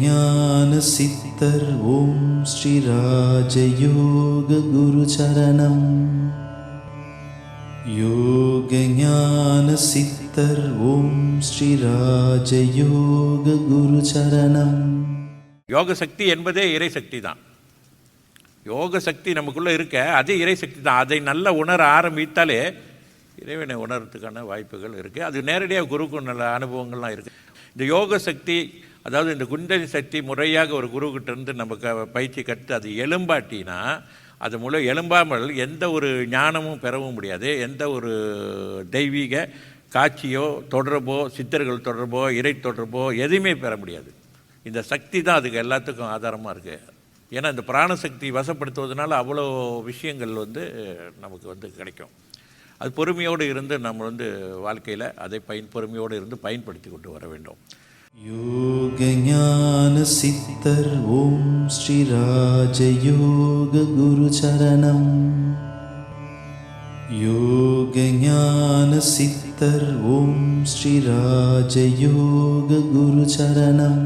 ஞான சித்தர் ஓம் ஸ்ரீ ராஜயோக குரு சரணம். யோக ஞான சித்தர் ஓம் ஸ்ரீ ராஜயோக குரு சரணம். யோக சக்தி என்பதே இறை சக்தி தான். யோக சக்தி நமக்குள்ளே இருக்க அதே இறை சக்தி தான். அதை நல்லா உணர ஆரம்பித்தாலே இறைவனை உணர்றதுக்கான வாய்ப்புகள் இருக்குது. அது நேரடியாக குருவுக்கு நல்ல அனுபவங்கள்லாம் இருக்குது. இந்த யோக சக்தி, அதாவது இந்த குண்டலினி சக்தி முறையாக ஒரு குருக்கிட்டேருந்து நமக்கு பயிற்சி கற்று அது எலும்பாட்டினா, அது மூலம் எலும்பாமல் எந்த ஒரு ஞானமும் பெறவும் முடியாது. எந்த ஒரு தெய்வீக காட்சியோ தொடர்போ சித்தர்கள் தொடர்போ இறை தொடர்போ எதுவுமே பெற முடியாது. இந்த சக்தி தான் அதுக்கு எல்லாத்துக்கும் ஆதாரமாக இருக்குது. ஏன்னா இந்த பிராணசக்தி வசப்படுத்துவதனால அவ்வளோ விஷயங்கள் நமக்கு கிடைக்கும். அது பொறுமையோடு இருந்து நம்ம வாழ்க்கையில் அதை பொறுமையோடு இருந்து பயன்படுத்தி கொண்டு வர வேண்டும். யோக ஞான சித்தர் ஓம் ஸ்ரீ ராஜயோக குரு சரணம். யோக ஞான சித்தர் ஓம் ஸ்ரீ ராஜயோக குரு சரணம்.